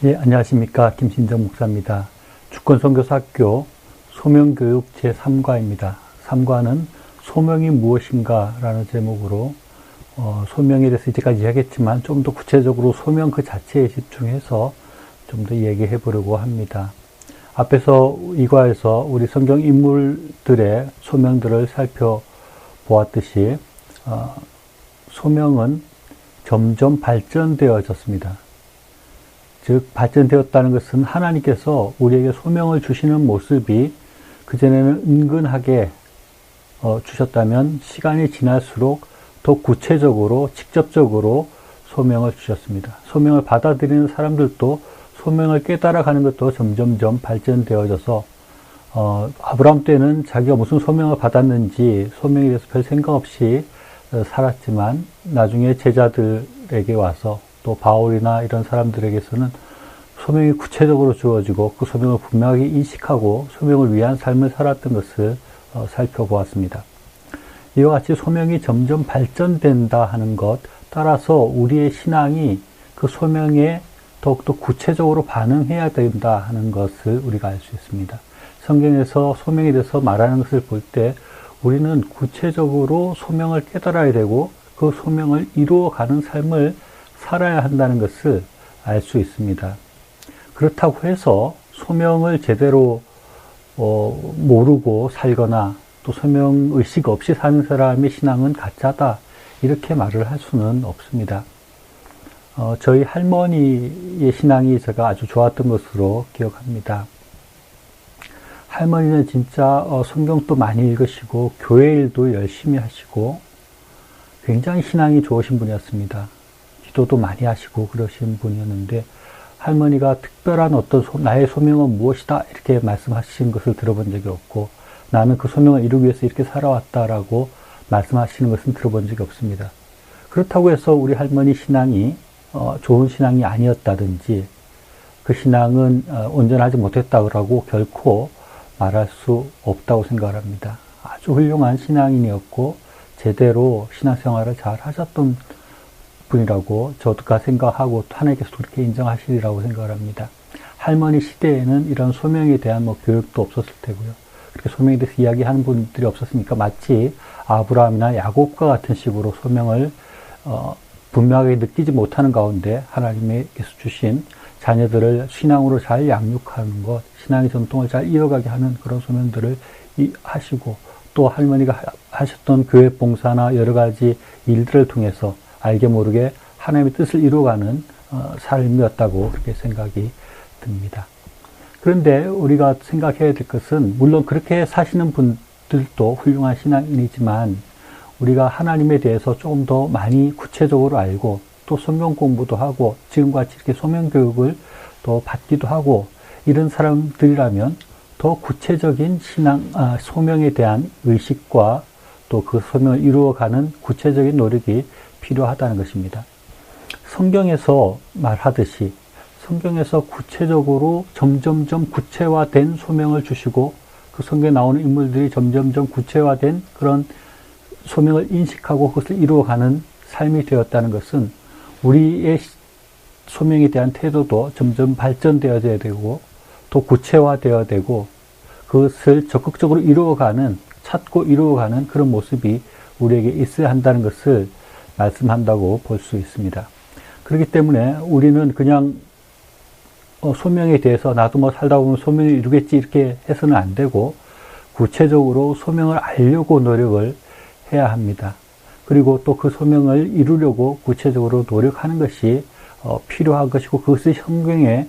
예, 안녕하십니까. 김신정 목사입니다. 주권선교사학교 소명교육 제3과입니다. 3과는 소명이 무엇인가 라는 제목으로 소명에 대해서 이제까지 이야기했지만 좀 더 구체적으로 소명 그 자체에 집중해서 좀 더 얘기해 보려고 합니다. 앞에서 이 과에서 우리 성경 인물들의 소명들을 살펴보았듯이 소명은 점점 발전되어졌습니다. 즉 발전되었다는 것은 하나님께서 우리에게 소명을 주시는 모습이 그전에는 은근하게 주셨다면 시간이 지날수록 더 구체적으로 직접적으로 소명을 주셨습니다. 소명을 받아들이는 사람들도 소명을 깨달아가는 것도 점점점 발전되어져서 아브라함 때는 자기가 무슨 소명을 받았는지 소명에 대해서 별 생각 없이 살았지만 나중에 제자들에게 와서 또 바울이나 이런 사람들에게서는 소명이 구체적으로 주어지고 그 소명을 분명하게 인식하고 소명을 위한 삶을 살았던 것을 살펴보았습니다. 이와 같이 소명이 점점 발전된다 하는 것, 따라서 우리의 신앙이 그 소명에 더욱더 구체적으로 반응해야 된다 하는 것을 우리가 알 수 있습니다. 성경에서 소명에 대해서 말하는 것을 볼 때 우리는 구체적으로 소명을 깨달아야 되고 그 소명을 이루어가는 삶을 살아야 한다는 것을 알 수 있습니다. 그렇다고 해서 소명을 제대로 모르고 살거나 또 소명의식 없이 사는 사람의 신앙은 가짜다 이렇게 말을 할 수는 없습니다. 저희 할머니의 신앙이 제가 아주 좋았던 것으로 기억합니다. 할머니는 진짜 성경도 많이 읽으시고 교회 일도 열심히 하시고 굉장히 신앙이 좋으신 분이었습니다. 기도도 많이 하시고 그러신 분이었는데 할머니가 특별한 어떤 나의 소명은 무엇이다 이렇게 말씀하신 것을 들어본 적이 없고 나는 그 소명을 이루기 위해서 이렇게 살아왔다라고 말씀하시는 것은 들어본 적이 없습니다. 그렇다고 해서 우리 할머니 신앙이 좋은 신앙이 아니었다든지 그 신앙은 온전하지 못했다고 결코 말할 수 없다고 생각합니다. 아주 훌륭한 신앙인이었고 제대로 신앙생활을 잘 하셨던 분이라고 저도 생각하고 하나님께서도 그렇게 인정하시리라고 생각합니다. 할머니 시대에는 이런 소명에 대한 교육도 없었을 테고요. 그렇게 소명에 대해서 이야기하는 분들이 없었으니까 마치 아브라함이나 야곱과 같은 식으로 소명을 분명하게 느끼지 못하는 가운데 하나님께서 주신 자녀들을 신앙으로 잘 양육하는 것, 신앙의 전통을 잘 이어가게 하는 그런 소명들을 하시고 또 할머니가 하셨던 교회 봉사나 여러 가지 일들을 통해서 알게 모르게 하나님의 뜻을 이루어가는 삶이었다고 그렇게 생각이 듭니다. 그런데 우리가 생각해야 될 것은 물론 그렇게 사시는 분들도 훌륭한 신앙인이지만 우리가 하나님에 대해서 조금 더 많이 구체적으로 알고 또 성경 공부도 하고 지금같이 이렇게 소명 교육을 또 받기도 하고 이런 사람들이라면 더 구체적인 소명에 대한 의식과 또 그 소명을 이루어가는 구체적인 노력이 필요하다는 것입니다. 성경에서 말하듯이 성경에서 구체적으로 점점점 구체화된 소명을 주시고 그 성경에 나오는 인물들이 점점점 구체화된 그런 소명을 인식하고 그것을 이루어가는 삶이 되었다는 것은 우리의 소명에 대한 태도도 점점 발전되어야 되고 또 구체화되어야 되고 그것을 적극적으로 찾고 이루어가는 그런 모습이 우리에게 있어야 한다는 것을 말씀한다고 볼 수 있습니다. 그렇기 때문에 우리는 그냥 소명에 대해서 나도 살다 보면 소명을 이루겠지 이렇게 해서는 안 되고 구체적으로 소명을 알려고 노력을 해야 합니다. 그리고 또 그 소명을 이루려고 구체적으로 노력하는 것이 필요한 것이고 그것이 성경의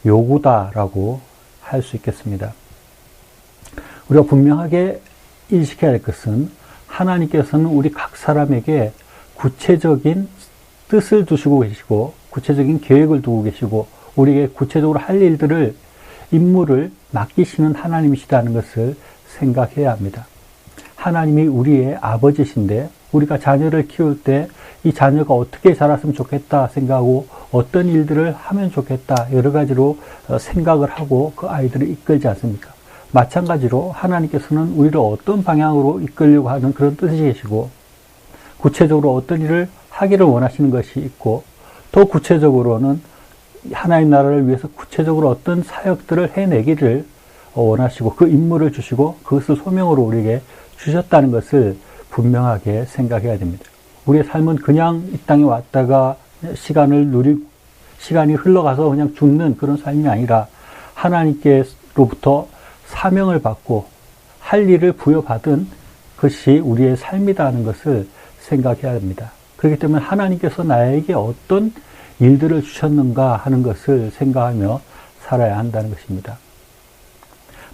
요구다라고 할 수 있겠습니다. 우리가 분명하게 인식해야 할 것은 하나님께서는 우리 각 사람에게 구체적인 뜻을 두시고 계시고 구체적인 계획을 두고 계시고 우리에게 구체적으로 할 일들을 임무를 맡기시는 하나님이시다는 것을 생각해야 합니다. 하나님이 우리의 아버지신데 우리가 자녀를 키울 때 이 자녀가 어떻게 자랐으면 좋겠다 생각하고 어떤 일들을 하면 좋겠다 여러 가지로 생각을 하고 그 아이들을 이끌지 않습니까? 마찬가지로 하나님께서는 우리를 어떤 방향으로 이끌려고 하는 그런 뜻이 계시고 구체적으로 어떤 일을 하기를 원하시는 것이 있고 더 구체적으로는 하나님 나라를 위해서 구체적으로 어떤 사역들을 해내기를 원하시고 그 임무를 주시고 그것을 소명으로 우리에게 주셨다는 것을 분명하게 생각해야 됩니다. 우리의 삶은 그냥 이 땅에 왔다가 시간이 흘러가서 그냥 죽는 그런 삶이 아니라 하나님께로부터 사명을 받고 할 일을 부여받은 것이 우리의 삶이다 하는 것을 생각해야 합니다. 그렇기 때문에 하나님께서 나에게 어떤 일들을 주셨는가 하는 것을 생각하며 살아야 한다는 것입니다.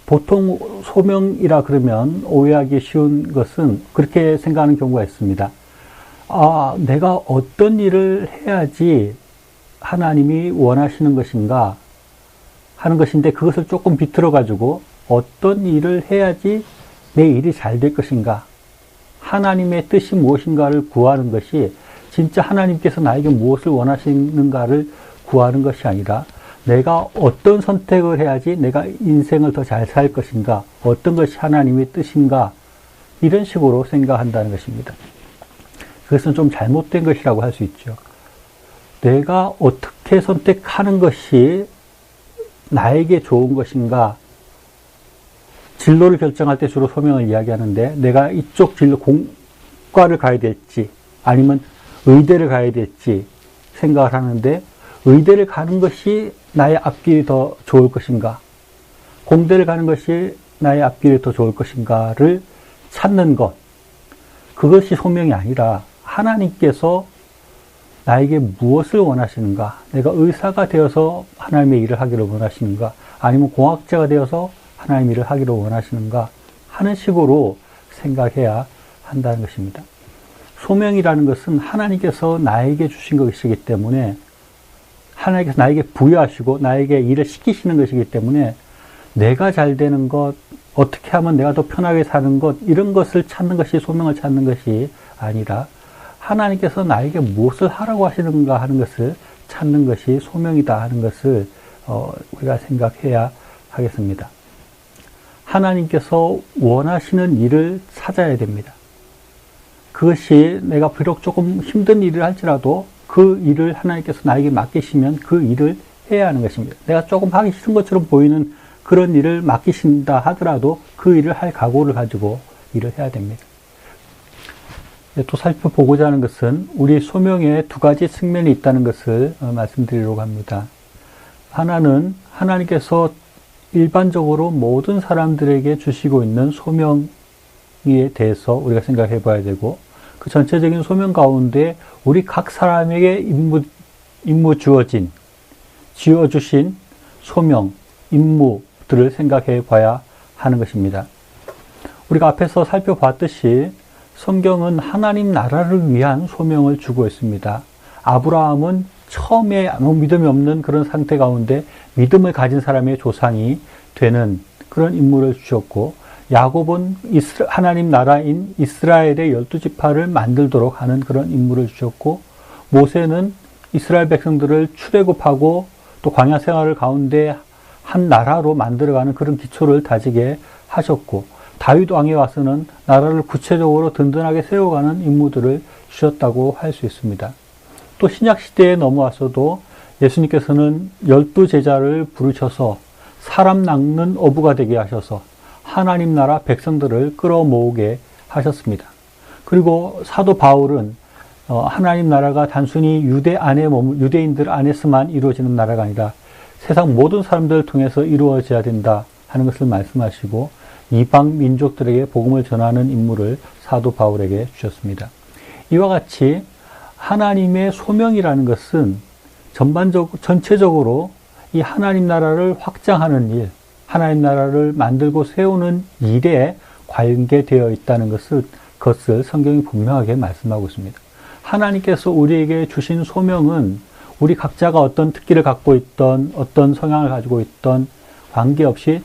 보통 소명이라 그러면 오해하기 쉬운 것은 그렇게 생각하는 경우가 있습니다. 내가 어떤 일을 해야지 하나님이 원하시는 것인가 하는 것인데 그것을 조금 비틀어 가지고 어떤 일을 해야지 내 일이 잘 될 것인가, 하나님의 뜻이 무엇인가를 구하는 것이 진짜 하나님께서 나에게 무엇을 원하시는가를 구하는 것이 아니라 내가 어떤 선택을 해야지 내가 인생을 더 잘 살 것인가, 어떤 것이 하나님의 뜻인가, 이런 식으로 생각한다는 것입니다. 그것은 좀 잘못된 것이라고 할 수 있죠. 내가 어떻게 선택하는 것이 나에게 좋은 것인가, 진로를 결정할 때 주로 소명을 이야기하는데 내가 이쪽 진로 공과를 가야 될지 아니면 의대를 가야 될지 생각을 하는데 의대를 가는 것이 나의 앞길이 더 좋을 것인가, 공대를 가는 것이 나의 앞길이 더 좋을 것인가를 찾는 것, 그것이 소명이 아니라 하나님께서 나에게 무엇을 원하시는가, 내가 의사가 되어서 하나님의 일을 하기를 원하시는가, 아니면 공학자가 되어서 하나님의 일을 하기를 원하시는가 하는 식으로 생각해야 한다는 것입니다. 소명이라는 것은 하나님께서 나에게 주신 것이기 때문에, 하나님께서 나에게 부여하시고 나에게 일을 시키시는 것이기 때문에 내가 잘 되는 것, 어떻게 하면 내가 더 편하게 사는 것, 이런 것을 찾는 것이 소명을 찾는 것이 아니라 하나님께서 나에게 무엇을 하라고 하시는가 하는 것을 찾는 것이 소명이다 하는 것을 우리가 생각해야 하겠습니다. 하나님께서 원하시는 일을 찾아야 됩니다. 그것이 내가 비록 조금 힘든 일을 할지라도 그 일을 하나님께서 나에게 맡기시면 그 일을 해야 하는 것입니다. 내가 조금 하기 싫은 것처럼 보이는 그런 일을 맡기신다 하더라도 그 일을 할 각오를 가지고 일을 해야 됩니다. 또 살펴보고자 하는 것은 우리 소명에 두 가지 측면이 있다는 것을 말씀드리려고 합니다. 하나는 하나님께서 일반적으로 모든 사람들에게 주시고 있는 소명에 대해서 우리가 생각해 봐야 되고, 그 전체적인 소명 가운데 우리 각 사람에게 지어주신 소명, 임무들을 생각해 봐야 하는 것입니다. 우리가 앞에서 살펴봤듯이 성경은 하나님 나라를 위한 소명을 주고 있습니다. 아브라함은 처음에 아무 믿음이 없는 그런 상태 가운데 믿음을 가진 사람의 조상이 되는 그런 임무를 주셨고, 야곱은 하나님 나라인 이스라엘의 12지파를 만들도록 하는 그런 임무를 주셨고, 모세는 이스라엘 백성들을 출애굽하고 또 광야 생활을 가운데 한 나라로 만들어가는 그런 기초를 다지게 하셨고, 다윗 왕에 와서는 나라를 구체적으로 든든하게 세워가는 임무들을 주셨다고 할 수 있습니다. 또 신약 시대에 넘어와서도 예수님께서는 12제자를 부르셔서 사람 낚는 어부가 되게 하셔서 하나님 나라 백성들을 끌어모으게 하셨습니다. 그리고 사도 바울은 하나님 나라가 단순히 유대인들 안에서만 이루어지는 나라가 아니라 세상 모든 사람들을 통해서 이루어져야 된다 하는 것을 말씀하시고 이방 민족들에게 복음을 전하는 임무를 사도 바울에게 주셨습니다. 이와 같이 하나님의 소명이라는 것은 전체적으로 이 하나님 나라를 확장하는 일, 하나님 나라를 만들고 세우는 일에 관계되어 있다는 것을 성경이 분명하게 말씀하고 있습니다. 하나님께서 우리에게 주신 소명은 우리 각자가 어떤 특기를 갖고 있던, 어떤 성향을 가지고 있던 관계없이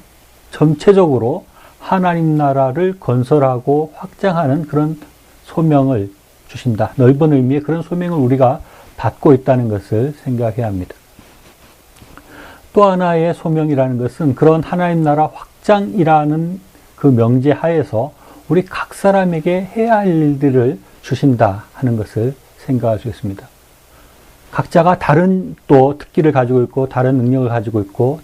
전체적으로 하나님 나라를 건설하고 확장하는 그런 소명을 주신다. 넓은 의미의 그런 소명을 우리가 받고 있다는 것을 생각해야 합니다. 또 하나의 소명이라는 것은 그런 하나님 나라 확장이라는 그 명제 하에서 우리 각 사람에게 해야 할 일들을 주신다 하는 것을 생각할 수 있습니다. 각자가 다른 또 특기를 가지고 있고, 다른 능력을 가지고 있고,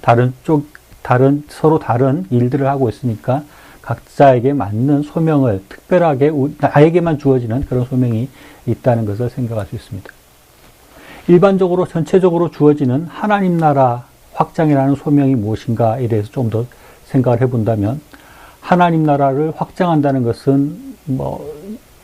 서로 다른 일들을 하고 있으니까 각자에게 맞는 소명을 특별하게 나에게만 주어지는 그런 소명이 있다는 것을 생각할 수 있습니다. 일반적으로 전체적으로 주어지는 하나님 나라 확장이라는 소명이 무엇인가에 대해서 좀 더 생각을 해본다면, 하나님 나라를 확장한다는 것은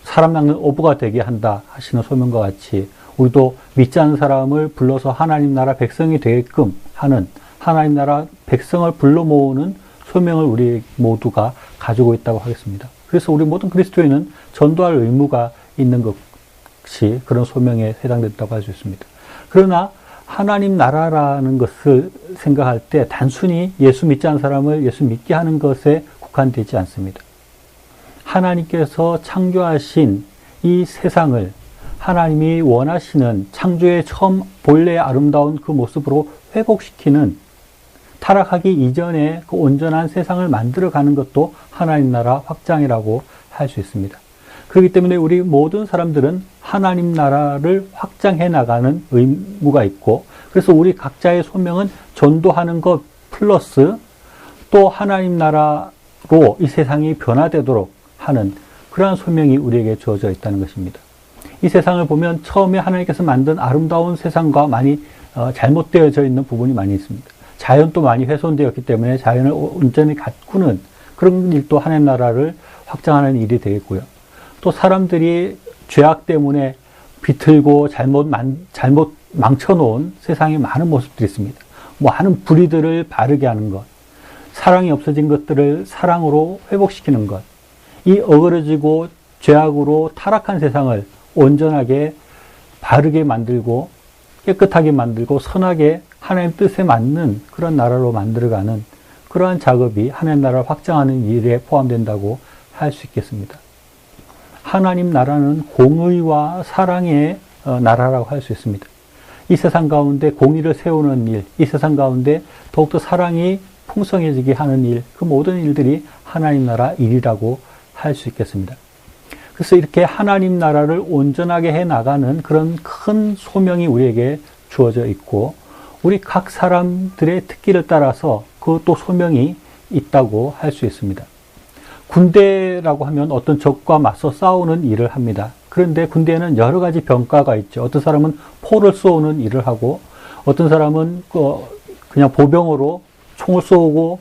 사람 낚는 어부가 되게 한다 하시는 소명과 같이, 우리도 믿지 않는 사람을 불러서 하나님 나라 백성이 되게끔 하는, 하나님 나라 백성을 불러 모으는 소명을 우리 모두가 가지고 있다고 하겠습니다. 그래서 우리 모든 그리스도인은 전도할 의무가 있는 것이 그런 소명에 해당된다고 할 수 있습니다. 그러나 하나님 나라라는 것을 생각할 때 단순히 예수 믿지 않는 사람을 예수 믿게 하는 것에 국한되지 않습니다. 하나님께서 창조하신 이 세상을 하나님이 원하시는 창조의 처음 본래의 아름다운 그 모습으로 회복시키는, 타락하기 이전에 그 온전한 세상을 만들어가는 것도 하나님 나라 확장이라고 할 수 있습니다. 그렇기 때문에 우리 모든 사람들은 하나님 나라를 확장해 나가는 의무가 있고, 그래서 우리 각자의 소명은 전도하는 것 플러스 또 하나님 나라로 이 세상이 변화되도록 하는 그러한 소명이 우리에게 주어져 있다는 것입니다. 이 세상을 보면 처음에 하나님께서 만든 아름다운 세상과 많이 잘못되어져 있는 부분이 많이 있습니다. 자연도 많이 훼손되었기 때문에 자연을 온전히 가꾸는 그런 일도 하나님 나라를 확장하는 일이 되겠고요. 또 사람들이 죄악 때문에 비틀고 잘못 망쳐놓은 세상에 많은 모습들이 있습니다. 많은 불의들을 바르게 하는 것, 사랑이 없어진 것들을 사랑으로 회복시키는 것, 이 어그러지고 죄악으로 타락한 세상을 온전하게 바르게 만들고 깨끗하게 만들고 선하게 하나님 뜻에 맞는 그런 나라로 만들어가는 그러한 작업이 하나님 나라를 확장하는 일에 포함된다고 할 수 있겠습니다. 하나님 나라는 공의와 사랑의 나라라고 할 수 있습니다. 이 세상 가운데 공의를 세우는 일, 이 세상 가운데 더욱더 사랑이 풍성해지게 하는 일, 그 모든 일들이 하나님 나라 일이라고 할 수 있겠습니다. 그래서 이렇게 하나님 나라를 온전하게 해 나가는 그런 큰 소명이 우리에게 주어져 있고, 우리 각 사람들의 특기를 따라서 그 또 소명이 있다고 할 수 있습니다. 군대라고 하면 어떤 적과 맞서 싸우는 일을 합니다. 그런데 군대에는 여러 가지 병과가 있죠. 어떤 사람은 포를 쏘는 일을 하고, 어떤 사람은 그냥 보병으로 총을 쏘고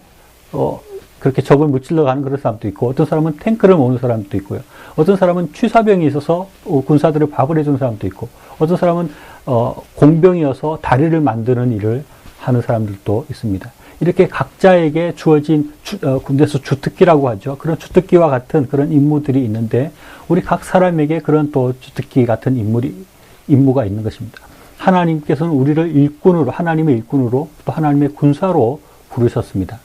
그렇게 적을 무찔러 가는 그런 사람도 있고, 어떤 사람은 탱크를 모으는 사람도 있고요. 어떤 사람은 취사병이 있어서 군사들을 밥을 해주는 사람도 있고, 어떤 사람은 공병이어서 다리를 만드는 일을 하는 사람들도 있습니다. 이렇게 각자에게 주어진 군대에서 주특기라고 하죠. 그런 주특기와 같은 그런 임무들이 있는데, 우리 각 사람에게 그런 또 주특기 같은 임무가 있는 것입니다. 하나님께서는 우리를 일꾼으로, 하나님의 일꾼으로 또 하나님의 군사로 부르셨습니다.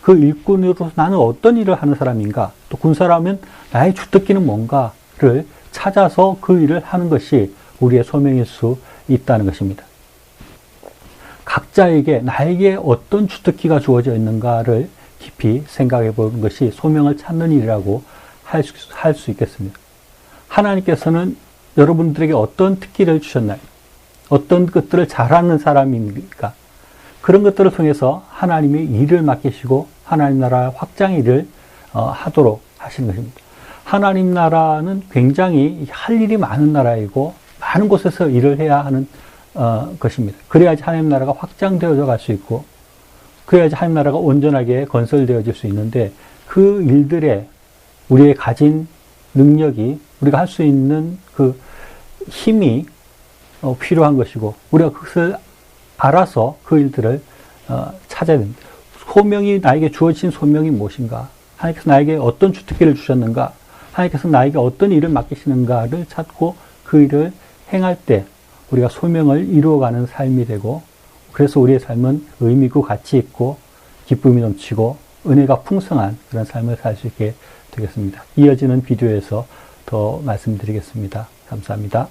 그 일꾼으로 나는 어떤 일을 하는 사람인가, 또 군사라면 나의 주특기는 뭔가를 찾아서 그 일을 하는 것이 우리의 소명일 수 있다는 것입니다. 각자에게 나에게 어떤 주특기가 주어져 있는가를 깊이 생각해 보는 것이 소명을 찾는 일이라고 할 수 있겠습니다. 하나님께서는 여러분들에게 어떤 특기를 주셨나요? 어떤 것들을 잘하는 사람입니까? 그런 것들을 통해서 하나님이 일을 맡기시고 하나님 나라 확장 일을 하도록 하시는 것입니다. 하나님 나라는 굉장히 할 일이 많은 나라이고 많은 곳에서 일을 해야 하는 것입니다. 그래야지 하나님 나라가 확장되어져 갈 수 있고, 그래야지 하나님 나라가 온전하게 건설되어질 수 있는데, 그 일들에 우리의 가진 능력이, 우리가 할 수 있는 그 힘이 필요한 것이고, 우리가 그것을 알아서 그 일들을 찾아야 됩니다. 소명이, 나에게 주어진 소명이 무엇인가? 하나님께서 나에게 어떤 주특기를 주셨는가? 하나님께서 나에게 어떤 일을 맡기시는가를 찾고 그 일을 행할 때 우리가 소명을 이루어가는 삶이 되고, 그래서 우리의 삶은 의미 있고 가치 있고 기쁨이 넘치고 은혜가 풍성한 그런 삶을 살 수 있게 되겠습니다. 이어지는 비디오에서 더 말씀드리겠습니다. 감사합니다.